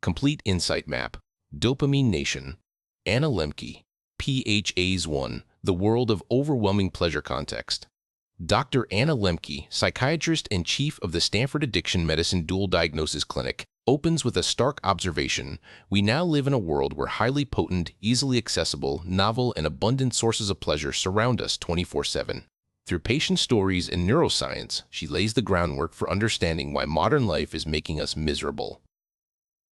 Complete Insight Map, Dopamine Nation, Anna Lembke, PHA's 1, The World of Overwhelming Pleasure Context. Dr. Anna Lembke, psychiatrist and chief of the Stanford Addiction Medicine Dual Diagnosis Clinic, opens with a stark observation. We now live in a world where highly potent, easily accessible, novel, and abundant sources of pleasure surround us 24/7. Through patient stories and neuroscience, she lays the groundwork for understanding why modern life is making us miserable.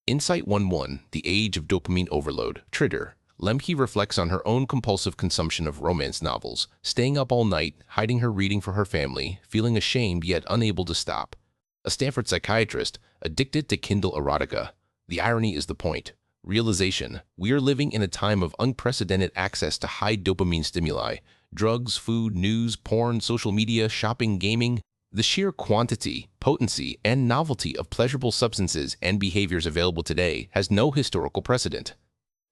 Insight 1.1, The Age of Dopamine Overload, Trigger. Lembke reflects on her own compulsive consumption of romance novels, staying up all night, hiding her reading for her family, feeling ashamed yet unable to stop. A Stanford psychiatrist, addicted to Kindle erotica. The irony is the point. Realization, we are living in a time of unprecedented access to high dopamine stimuli. Drugs, food, news, porn, social media, shopping, gaming. The sheer quantity, potency, and novelty of pleasurable substances and behaviors available today has no historical precedent.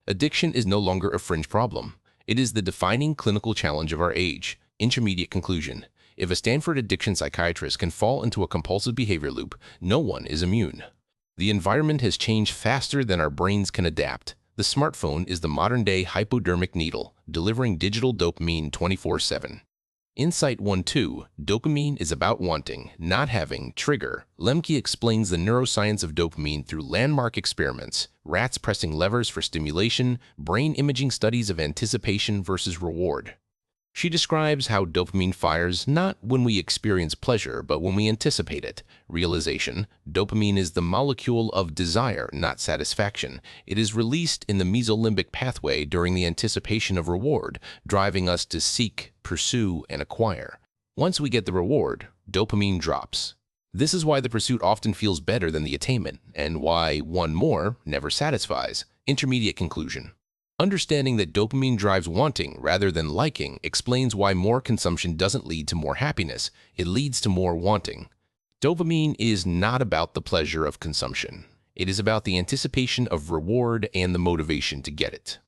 Addiction is no longer a fringe problem. It is the defining clinical challenge of our age. Intermediate conclusion. If a Stanford addiction psychiatrist can fall into a compulsive behavior loop, no one is immune. The environment has changed faster than our brains can adapt. The smartphone is the modern-day hypodermic needle, delivering digital dopamine 24/7. Insight 1.2, Dopamine is about wanting, not having, trigger. Lembke explains the neuroscience of dopamine through landmark experiments, rats pressing levers for stimulation, brain imaging studies of anticipation versus reward. She describes how dopamine fires not when we experience pleasure, but when we anticipate it. Realization, dopamine is the molecule of desire, not satisfaction. It is released in the mesolimbic pathway during the anticipation of reward, driving us to seek, pursue, and acquire. Once we get the reward, dopamine drops. This is why the pursuit often feels better than the attainment, and why one more never satisfies. Intermediate conclusion. Understanding that dopamine drives wanting rather than liking explains why more consumption doesn't lead to more happiness. It leads to more wanting. Dopamine is not about the pleasure of consumption. It is about the anticipation of reward and the motivation to get it.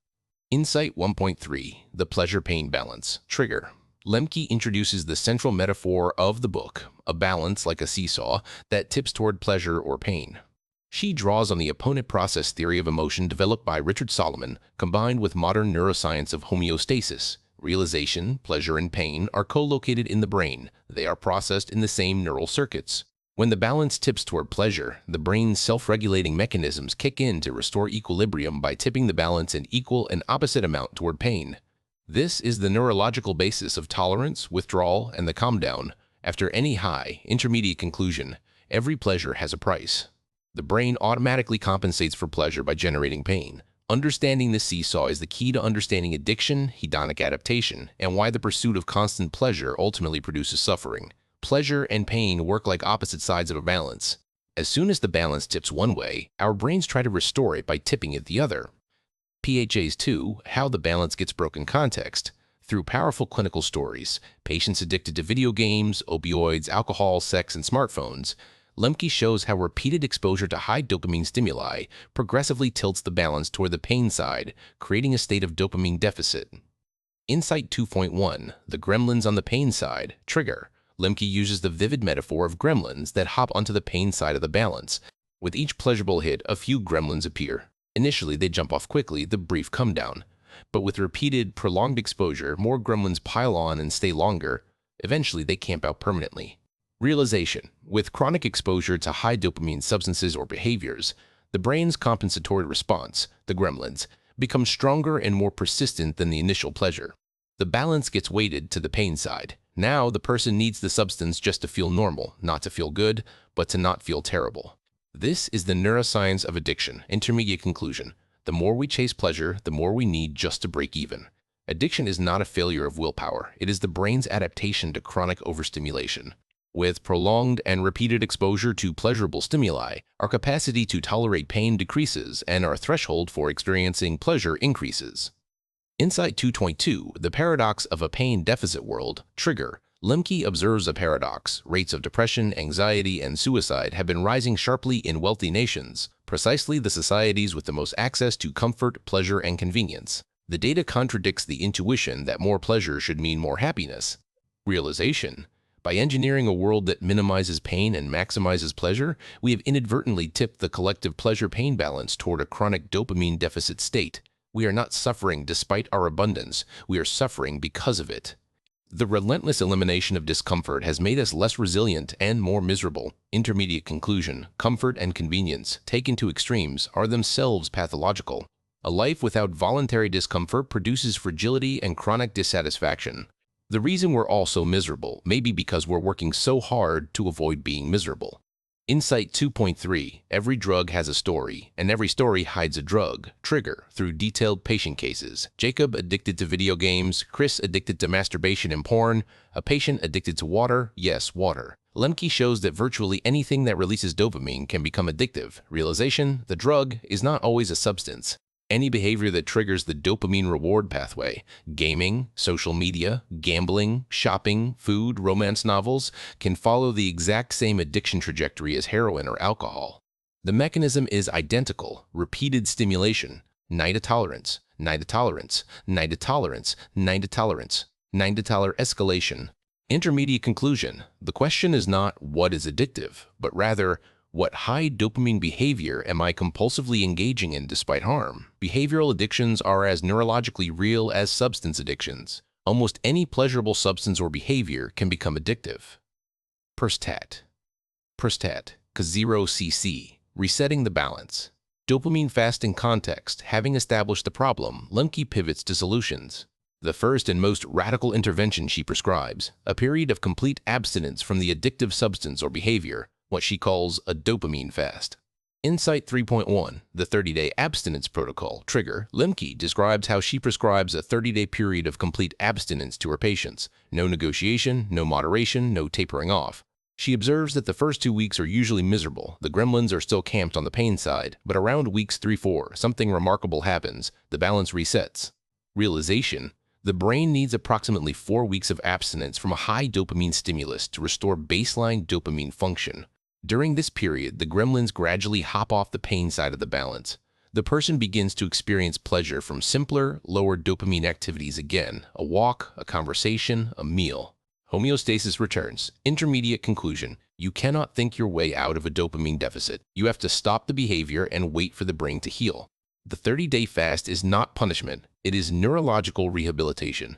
Insight 1.3, The Pleasure-Pain Balance, Trigger. Lembke introduces the central metaphor of the book, a balance like a seesaw that tips toward pleasure or pain. She draws on the opponent process theory of emotion developed by Richard Solomon, combined with modern neuroscience of homeostasis. Realization, pleasure, and pain are co-located in the brain. They are processed in the same neural circuits. When the balance tips toward pleasure, the brain's self-regulating mechanisms kick in to restore equilibrium by tipping the balance an equal and opposite amount toward pain. This is the neurological basis of tolerance, withdrawal, and the calm down. After any high, intermediate conclusion, every pleasure has a price. The brain automatically compensates for pleasure by generating pain. Understanding this seesaw is the key to understanding addiction, hedonic adaptation, and why the pursuit of constant pleasure ultimately produces suffering. Pleasure and pain work like opposite sides of a balance. As soon as the balance tips one way, our brains try to restore it by tipping it the other. PHA's 2, How the Balance Gets Broken Context. Through powerful clinical stories, patients addicted to video games, opioids, alcohol, sex, and smartphones, Lembke shows how repeated exposure to high dopamine stimuli progressively tilts the balance toward the pain side, creating a state of dopamine deficit. Insight 2.1, The Gremlins on the Pain Side, Trigger. Lembke uses the vivid metaphor of gremlins that hop onto the pain side of the balance. With each pleasurable hit, a few gremlins appear. Initially, they jump off quickly, the brief come down. But with repeated, prolonged exposure, more gremlins pile on and stay longer. Eventually, they camp out permanently. Realization. With chronic exposure to high dopamine substances or behaviors, the brain's compensatory response, the gremlins, becomes stronger and more persistent than the initial pleasure. The balance gets weighted to the pain side. Now, the person needs the substance just to feel normal, not to feel good, but to not feel terrible. This is the neuroscience of addiction. Intermediate conclusion. The more we chase pleasure, the more we need just to break even. Addiction is not a failure of willpower. It is the brain's adaptation to chronic overstimulation. With prolonged and repeated exposure to pleasurable stimuli, our capacity to tolerate pain decreases and our threshold for experiencing pleasure increases. Insight 2.2, The Paradox of a Pain Deficit World, Trigger. Lembke observes a paradox. Rates of depression, anxiety, and suicide have been rising sharply in wealthy nations, precisely the societies with the most access to comfort, pleasure, and convenience. The data contradicts the intuition that more pleasure should mean more happiness. Realization. By engineering a world that minimizes pain and maximizes pleasure, we have inadvertently tipped the collective pleasure-pain balance toward a chronic dopamine deficit state. We are not suffering despite our abundance, we are suffering because of it. The relentless elimination of discomfort has made us less resilient and more miserable. Intermediate conclusion: comfort and convenience, taken to extremes, are themselves pathological. A life without voluntary discomfort produces fragility and chronic dissatisfaction. The reason we're all so miserable may be because we're working so hard to avoid being miserable. Insight 2.3: every drug has a story, and every story hides a drug. Trigger: through detailed patient cases. Jacob addicted to video games, Chris addicted to masturbation and porn, a patient addicted to water, yes, water. Lembke shows that virtually anything that releases dopamine can become addictive. Realization: the drug is not always a substance. Any behavior that triggers the dopamine reward pathway, gaming, social media, gambling, shopping, food, romance novels, can follow the exact same addiction trajectory as heroin or alcohol. The mechanism is identical: repeated stimulation, night tolerance, night tolerance, night tolerance, night tolerance, night escalation. Intermediate conclusion: the question is not what is addictive, but rather, what high dopamine behavior am I compulsively engaging in despite harm? Behavioral addictions are as neurologically real as substance addictions. Almost any pleasurable substance or behavior can become addictive. Perstat, K0cc, resetting the balance. Dopamine fasting context: having established the problem, Lembke pivots to solutions. The first and most radical intervention she prescribes: a period of complete abstinence from the addictive substance or behavior, what she calls a dopamine fast. Insight 3.1: the 30-day abstinence protocol. Trigger: Lembke describes how she prescribes a 30-day period of complete abstinence to her patients. No negotiation, no moderation, no tapering off. She observes that the first 2 weeks are usually miserable. The gremlins are still camped on the pain side, but around weeks 3-4, something remarkable happens. The balance resets. Realization: the brain needs approximately 4 weeks of abstinence from a high dopamine stimulus to restore baseline dopamine function. During this period, the gremlins gradually hop off the pain side of the balance. The person begins to experience pleasure from simpler, lower dopamine activities again: a walk, a conversation, a meal. Homeostasis returns. Intermediate conclusion: you cannot think your way out of a dopamine deficit. You have to stop the behavior and wait for the brain to heal. The 30-day fast is not punishment, it is neurological rehabilitation.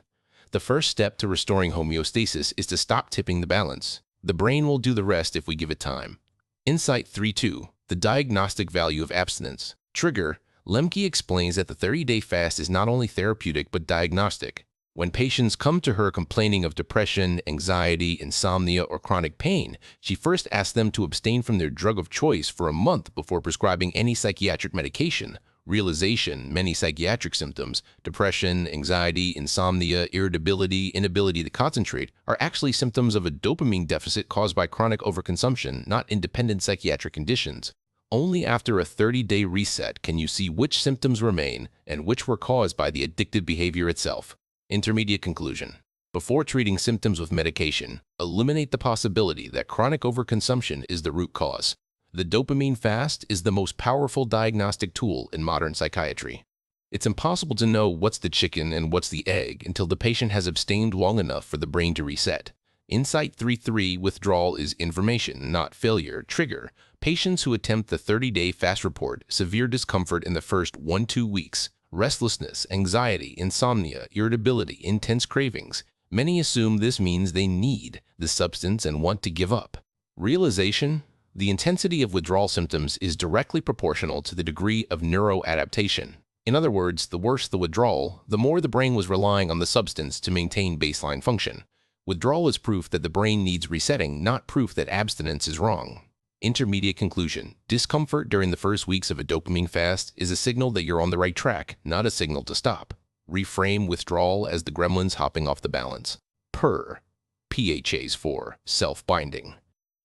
The first step to restoring homeostasis is to stop tipping the balance. The brain will do the rest if we give it time. Insight 3.2: the diagnostic value of abstinence. Trigger: Lembke explains that the 30-day fast is not only therapeutic but diagnostic. When patients come to her complaining of depression, anxiety, insomnia, or chronic pain, she first asks them to abstain from their drug of choice for a month before prescribing any psychiatric medication. Realization: many psychiatric symptoms, depression, anxiety, insomnia, irritability, inability to concentrate, are actually symptoms of a dopamine deficit caused by chronic overconsumption, not independent psychiatric conditions. Only after a 30-day reset can you see which symptoms remain and which were caused by the addictive behavior itself. Intermediate conclusion: before treating symptoms with medication, eliminate the possibility that chronic overconsumption is the root cause. The dopamine fast is the most powerful diagnostic tool in modern psychiatry. It's impossible to know what's the chicken and what's the egg until the patient has abstained long enough for the brain to reset. Insight 3.3: withdrawal is information, not failure. Trigger: patients who attempt the 30-day fast report severe discomfort in the first 1-2 weeks, restlessness, anxiety, insomnia, irritability, intense cravings. Many assume this means they need the substance and want to give up. Realization: the intensity of withdrawal symptoms is directly proportional to the degree of neuroadaptation. In other words, the worse the withdrawal, the more the brain was relying on the substance to maintain baseline function. Withdrawal is proof that the brain needs resetting, not proof that abstinence is wrong. Intermediate conclusion: discomfort during the first weeks of a dopamine fast is a signal that you're on the right track, not a signal to stop. Reframe withdrawal as the gremlins hopping off the balance. PHAs 4: self-binding.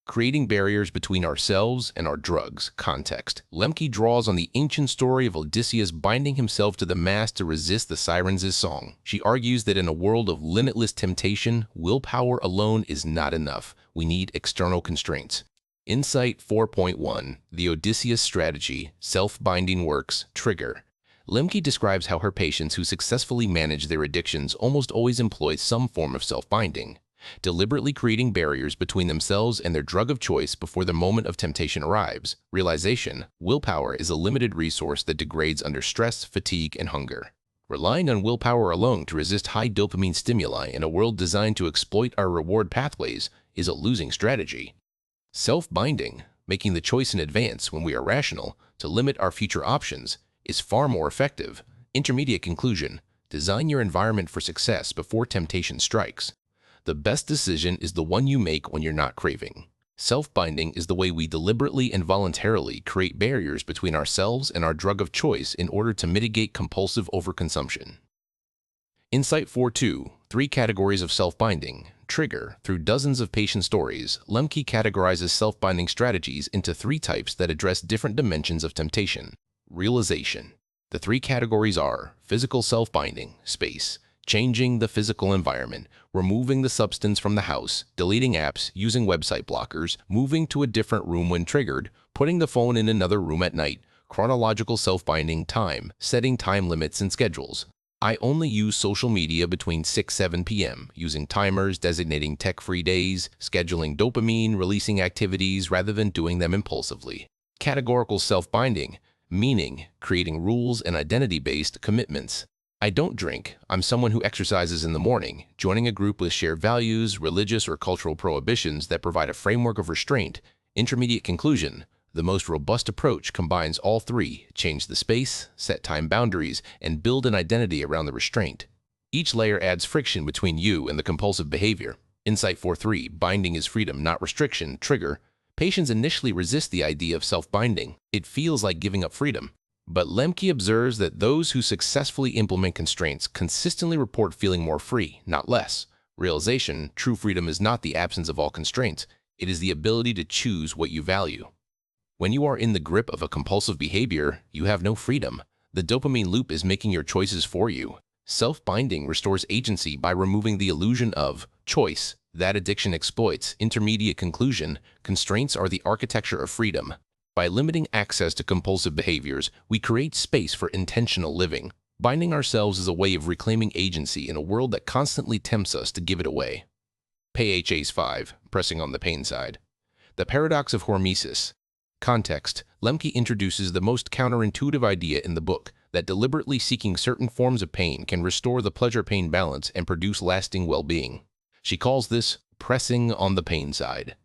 Creating barriers between ourselves and our drugs. Context: Lembke draws on the ancient story of Odysseus binding himself to the mast to resist the sirens' song. She argues that in a world of limitless temptation, willpower alone is not enough. We need external constraints. Insight 4.1: the Odysseus strategy, self-binding works. Trigger: Lembke describes how her patients who successfully manage their addictions almost always employ some form of self-binding. deliberately creating barriers between themselves and their drug of choice before the moment of temptation arrives. Realization: willpower is a limited resource that degrades under stress, fatigue, and hunger. Relying on willpower alone to resist high dopamine stimuli in a world designed to exploit our reward pathways is a losing strategy. Self-binding, making the choice in advance when we are rational to limit our future options, is far more effective. Intermediate conclusion: design your environment for success before temptation strikes. The best decision is the one you make when you're not craving. Self-binding is the way we deliberately and voluntarily create barriers between ourselves and our drug of choice in order to mitigate compulsive overconsumption. Insight 4.2. 3 categories of self-binding. Trigger. Through dozens of patient stories, Lembke categorizes self-binding strategies into 3 types that address different dimensions of temptation. Realization. The 3 categories are physical self-binding, space, changing the physical environment, removing the substance from the house, deleting apps, using website blockers, moving to a different room when triggered, putting the phone in another room at night, chronological self-binding, time, setting time limits and schedules. I only use social media between 6-7 p.m., using timers, designating tech-free days, scheduling dopamine, releasing activities rather than doing them impulsively. Categorical self-binding, meaning creating rules and identity-based commitments. I don't drink. I'm someone who exercises in the morning, joining a group with shared values, religious or cultural prohibitions that provide a framework of restraint. Intermediate conclusion: the most robust approach combines all 3: change the space, set time boundaries, and build an identity around the restraint. Each layer adds friction between you and the compulsive behavior. Insight 4.3. Binding is freedom, not restriction. Trigger. Patients initially resist the idea of self-binding. It feels like giving up freedom. But Lembke observes that those who successfully implement constraints consistently report feeling more free, not less. Realization: true freedom is not the absence of all constraints. It is the ability to choose what you value. When you are in the grip of a compulsive behavior, you have no freedom. The dopamine loop is making your choices for you. Self-binding restores agency by removing the illusion of choice that addiction exploits. Intermediate conclusion: constraints are the architecture of freedom. By limiting access to compulsive behaviors, we create space for intentional living. Binding ourselves is a way of reclaiming agency in a world that constantly tempts us to give it away. PHAs 5. Pressing on the pain side. The paradox of hormesis. Context: Lembke introduces the most counterintuitive idea in the book, that deliberately seeking certain forms of pain can restore the pleasure-pain balance and produce lasting well-being. She calls this pressing on the pain side.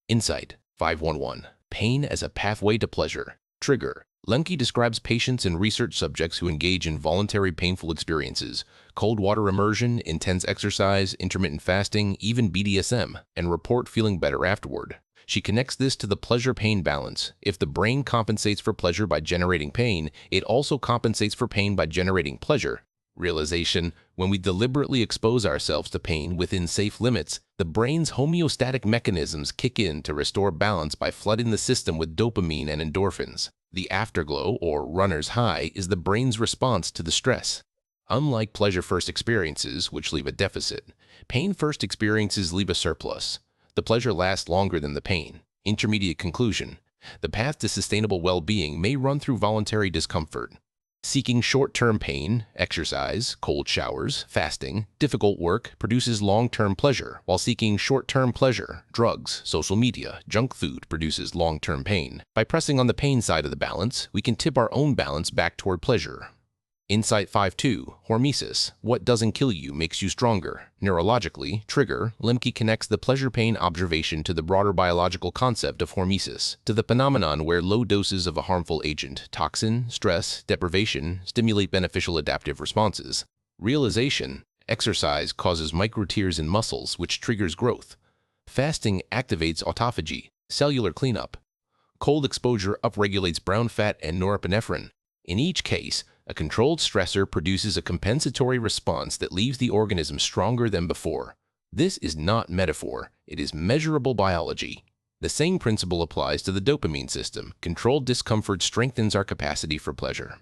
Insight 5.1. Pain as a pathway to pleasure. Trigger. Lembke describes patients and research subjects who engage in voluntary painful experiences, cold water immersion, intense exercise, intermittent fasting, even BDSM, and report feeling better afterward. She connects this to the pleasure-pain balance. If the brain compensates for pleasure by generating pain, it also compensates for pain by generating pleasure. Realization: when we deliberately expose ourselves to pain within safe limits, the brain's homeostatic mechanisms kick in to restore balance by flooding the system with dopamine and endorphins. The afterglow, or runner's high, is the brain's response to the stress. Unlike pleasure-first experiences, which leave a deficit, pain-first experiences leave a surplus. The pleasure lasts longer than the pain. Intermediate conclusion: the path to sustainable well-being may run through voluntary discomfort. Seeking short-term pain, exercise, cold showers, fasting, difficult work, produces long-term pleasure, while seeking short-term pleasure, drugs, social media, junk food, produces long-term pain. By pressing on the pain side of the balance, we can tip our own balance back toward pleasure. Insight 5.2. Hormesis. What doesn't kill you makes you stronger. Neurologically, trigger, Lembke connects the pleasure-pain observation to the broader biological concept of hormesis, to the phenomenon where low doses of a harmful agent, toxin, stress, deprivation, stimulate beneficial adaptive responses. Realization: exercise causes microtears in muscles, which triggers growth. Fasting activates autophagy, cellular cleanup. Cold exposure upregulates brown fat and norepinephrine. In each case, a controlled stressor produces a compensatory response that leaves the organism stronger than before. This is not metaphor, it is measurable biology. The same principle applies to the dopamine system. Controlled discomfort strengthens our capacity for pleasure.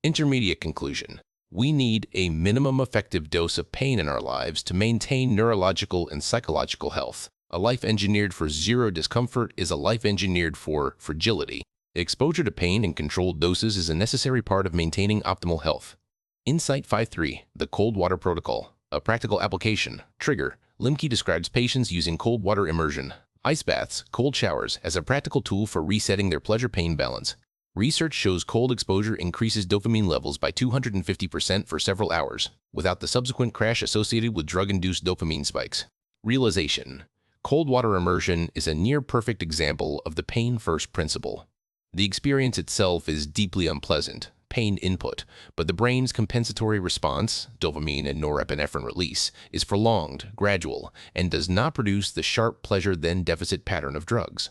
Intermediate conclusion: we need a minimum effective dose of pain in our lives to maintain neurological and psychological health. A life engineered for zero discomfort is a life engineered for fragility. Exposure to pain in controlled doses is a necessary part of maintaining optimal health. Insight 5.3. The cold water protocol. A practical application. Trigger. Lembke describes patients using cold water immersion, ice baths, cold showers as a practical tool for resetting their pleasure-pain balance. Research shows cold exposure increases dopamine levels by 250% for several hours, without the subsequent crash associated with drug-induced dopamine spikes. Realization: cold water immersion is a near-perfect example of the pain-first principle. The experience itself is deeply unpleasant, pain input, but the brain's compensatory response, dopamine and norepinephrine release, is prolonged, gradual, and does not produce the sharp pleasure-then-deficit pattern of drugs.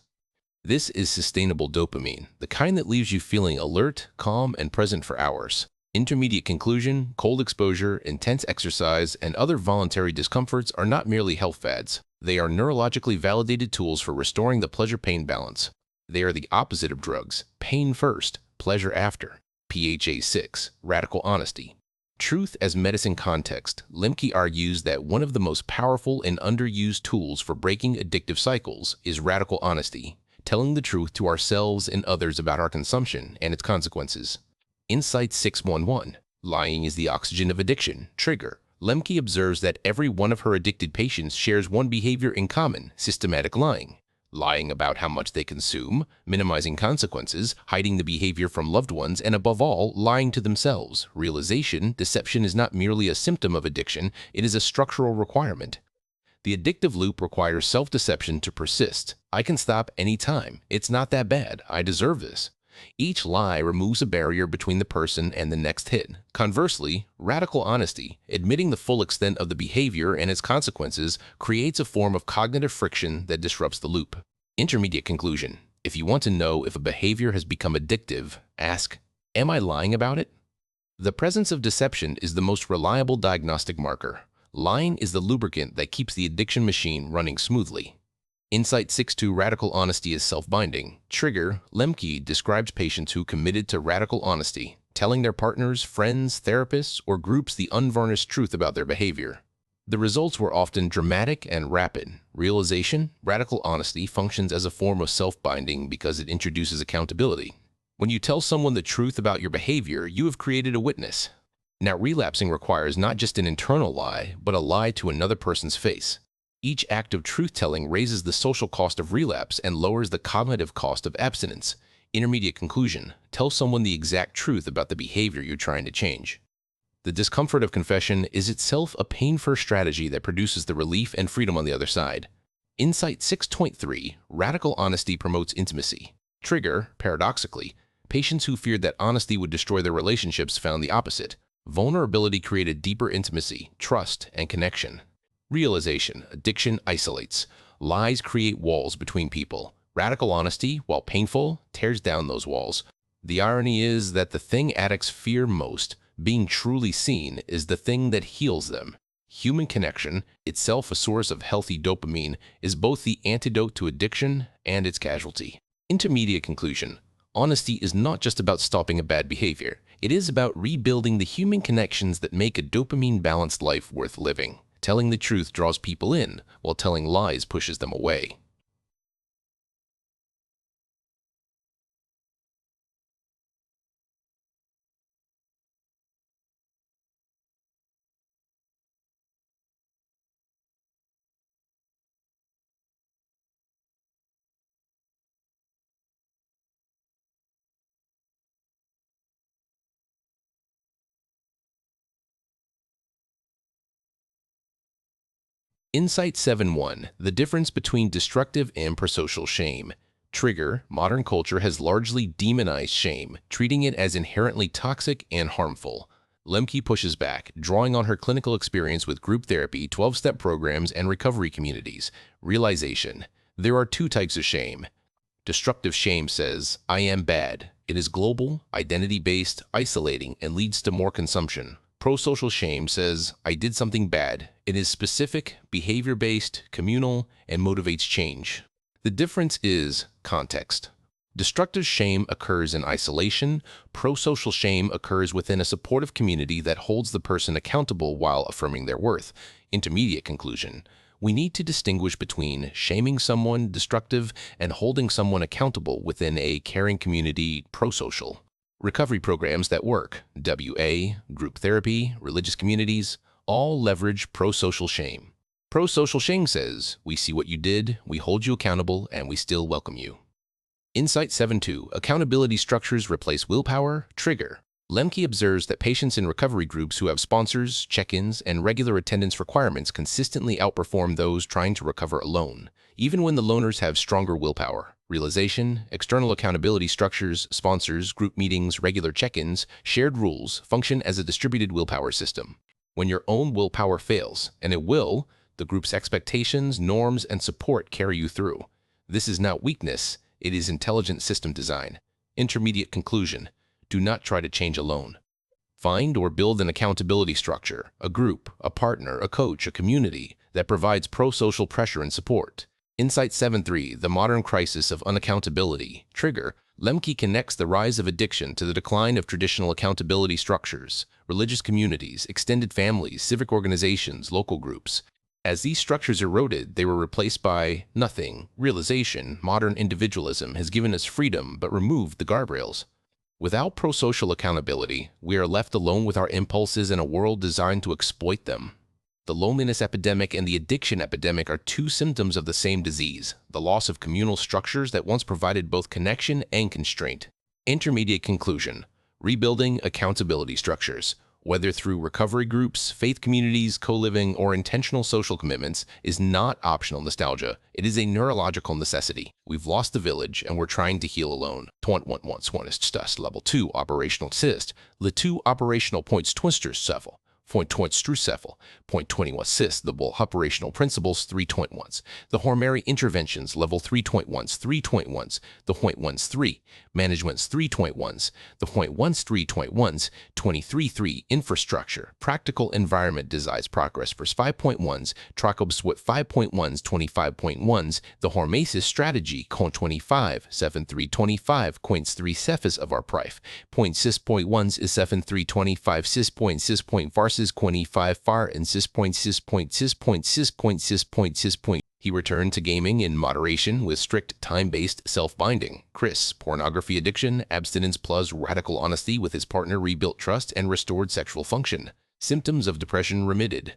This is sustainable dopamine, the kind that leaves you feeling alert, calm, and present for hours. Intermediate conclusion: cold exposure, intense exercise, and other voluntary discomforts are not merely health fads. They are neurologically validated tools for restoring the pleasure-pain balance. They are the opposite of drugs: pain first, pleasure after. PHA 6. Radical honesty. Truth as medicine context. Lembke argues that one of the most powerful and underused tools for breaking addictive cycles is radical honesty, telling the truth to ourselves and others about our consumption and its consequences. Insight 611. Lying is the oxygen of addiction. Trigger. Lembke observes that every one of her addicted patients shares one behavior in common: systematic lying. Lying about how much they consume, minimizing consequences, hiding the behavior from loved ones, and above all, lying to themselves. Realization: deception is not merely a symptom of addiction, it is a structural requirement. The addictive loop requires self-deception to persist. I can stop any time. It's not that bad. I deserve this. Each lie removes a barrier between the person and the next hit. Conversely, radical honesty, admitting the full extent of the behavior and its consequences, creates a form of cognitive friction that disrupts the loop. Intermediate conclusion. If you want to know if a behavior has become addictive, ask, am I lying about it? The presence of deception is the most reliable diagnostic marker. Lying is the lubricant that keeps the addiction machine running smoothly. Insight 6.2. Radical honesty is self-binding. Trigger. Lembke describes patients who committed to radical honesty, telling their partners, friends, therapists, or groups the unvarnished truth about their behavior. The results were often dramatic and rapid. Realization: radical honesty functions as a form of self-binding because it introduces accountability. When you tell someone the truth about your behavior, you have created a witness. Now, relapsing requires not just an internal lie, but a lie to another person's face. Each act of truth-telling raises the social cost of relapse and lowers the cognitive cost of abstinence. Intermediate conclusion: tell someone the exact truth about the behavior you're trying to change. The discomfort of confession is itself a pain-first strategy that produces the relief and freedom on the other side. Insight 6.3. Radical honesty promotes intimacy. Trigger. Paradoxically, patients who feared that honesty would destroy their relationships found the opposite. Vulnerability created deeper intimacy, trust, and connection. Realization: addiction isolates. Lies create walls between people. Radical honesty, while painful, tears down those walls. The irony is that the thing addicts fear most, being truly seen, is the thing that heals them. Human connection, itself a source of healthy dopamine, is both the antidote to addiction and its casualty. Intermediate conclusion: honesty is not just about stopping a bad behavior. It is about rebuilding the human connections that make a dopamine-balanced life worth living. Telling the truth draws people in, while telling lies pushes them away. Insight 7.1. The difference between destructive and prosocial shame. Trigger. Modern culture has largely demonized shame, treating it as inherently toxic and harmful. Lembke pushes back, drawing on her clinical experience with group therapy, 12-step programs, and recovery communities. Realization: there are two types of shame. Destructive shame says, I am bad. It is global, identity-based, isolating, and leads to more consumption. Prosocial shame says, I did something bad. It is specific, behavior-based, communal, and motivates change. The difference is context. Destructive shame occurs in isolation. Prosocial shame occurs within a supportive community that holds the person accountable while affirming their worth. Intermediate conclusion: we need to distinguish between shaming someone destructive and holding someone accountable within a caring community, prosocial. Recovery programs that work, WA, group therapy, religious communities, all leverage prosocial shame. Pro-social Sheng says, we see what you did, we hold you accountable, and we still welcome you. Insight 7.2. Accountability structures replace willpower. Trigger. Lembke observes that patients in recovery groups who have sponsors, check-ins, and regular attendance requirements consistently outperform those trying to recover alone, even when the loners have stronger willpower. Realization, external accountability structures, sponsors, group meetings, regular check-ins, shared rules function as a distributed willpower system. When your own willpower fails, and it will, the group's expectations, norms, and support carry you through. This is not weakness, it is intelligent system design. Intermediate conclusion. Do not try to change alone. Find or build an accountability structure, a group, a partner, a coach, a community that provides pro-social pressure and support. Insight 7.3. The modern crisis of unaccountability. Trigger. Lembke connects the rise of addiction to the decline of traditional accountability structures, religious communities, extended families, civic organizations, local groups. As these structures eroded, they were replaced by nothing. Realization, modern individualism has given us freedom but removed the guardrails. Without pro-social accountability, we are left alone with our impulses in a world designed to exploit them. The loneliness epidemic and the addiction epidemic are two symptoms of the same disease, the loss of communal structures that once provided both connection and constraint. Intermediate conclusion. Rebuilding accountability structures, whether through recovery groups, faith communities, co-living, or intentional social commitments, is not optional nostalgia. It is a neurological necessity. We've lost the village, and we're trying to heal alone. Level 2 operational cyst. Le2 operational points twinsters sevel. Point 21 cyst. The bull operational principles 3.1s. The hormary interventions level 3.1s. The point 1s 3 managements 3.1s. The point 1s 3.1s 23.3 infrastructure practical environment designs progress for 5.1s tracobs with 5.1s 25.1s. The hormesis strategy con 25 7.325 coins 3 cephas of our prife. Point 6.1s is 7.325 6.6 farces 25 far and 6.6. He returned to gaming in moderation with strict time-based self-binding. Chris, pornography addiction, abstinence plus radical honesty with his partner rebuilt trust and restored sexual function. Symptoms of depression remitted.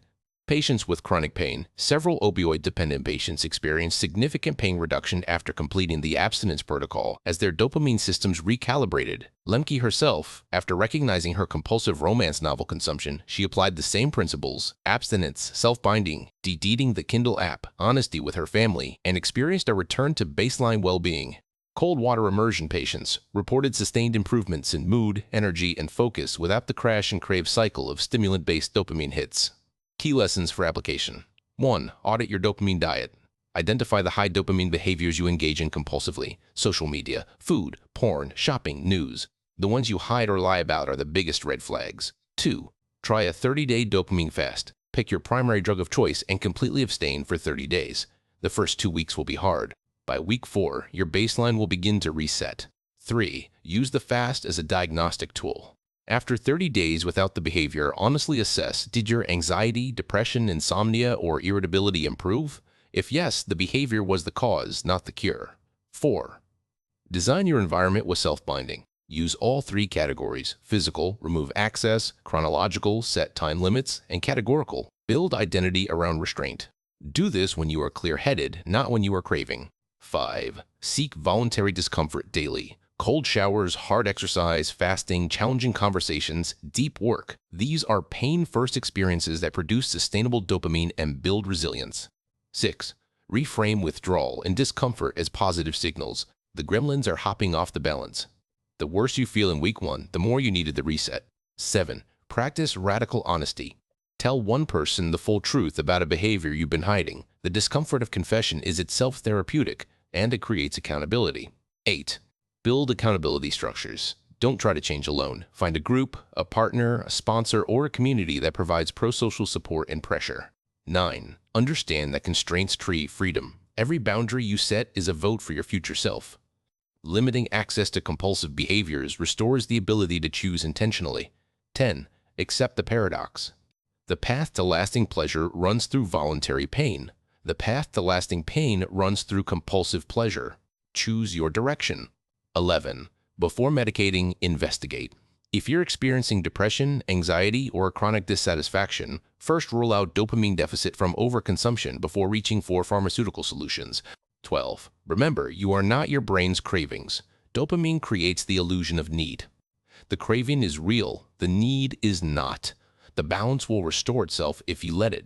Patients with chronic pain. Several opioid-dependent patients experience significant pain reduction after completing the abstinence protocol as their dopamine systems recalibrated. Lembke herself, after recognizing her compulsive romance novel consumption, she applied the same principles, abstinence, self-binding, deleting the Kindle app, honesty with her family, and experienced a return to baseline well-being. Cold water immersion patients reported sustained improvements in mood, energy, and focus without the crash and crave cycle of stimulant-based dopamine hits. Key lessons for application. 1. Audit your dopamine diet. Identify the high dopamine behaviors you engage in compulsively. Social media, food, porn, shopping, news. The ones you hide or lie about are the biggest red flags. 2. Try a 30-day dopamine fast. Pick your primary drug of choice and completely abstain for 30 days. The first 2 weeks will be hard. By week 4, your baseline will begin to reset. 3. Use the fast as a diagnostic tool. After 30 days without the behavior, honestly assess, did your anxiety, depression, insomnia, or irritability improve? If yes, the behavior was the cause, not the cure. 4. Design your environment with self-binding. Use all 3 categories: physical, remove access; chronological, set time limits; and categorical, build identity around restraint. Do this when you are clear-headed, not when you are craving. 5. Seek voluntary discomfort daily. Cold showers, hard exercise, fasting, challenging conversations, deep work. These are pain-first experiences that produce sustainable dopamine and build resilience. 6. Reframe withdrawal and discomfort as positive signals. The gremlins are hopping off the balance. The worse you feel in week 1, the more you needed the reset. 7. Practice radical honesty. Tell one person the full truth about a behavior you've been hiding. The discomfort of confession is itself therapeutic, and it creates accountability. 8. Build accountability structures. Don't try to change alone. Find a group, a partner, a sponsor, or a community that provides pro-social support and pressure. 9. Understand that constraints create freedom. Every boundary you set is a vote for your future self. Limiting access to compulsive behaviors restores the ability to choose intentionally. 10. Accept the paradox. The path to lasting pleasure runs through voluntary pain. The path to lasting pain runs through compulsive pleasure. Choose your direction. 11. Before medicating, investigate. If you're experiencing depression, anxiety, or chronic dissatisfaction, first rule out dopamine deficit from overconsumption before reaching for pharmaceutical solutions. 12. Remember, you are not your brain's cravings. Dopamine creates the illusion of need. The craving is real, the need is not. The balance will restore itself if you let it.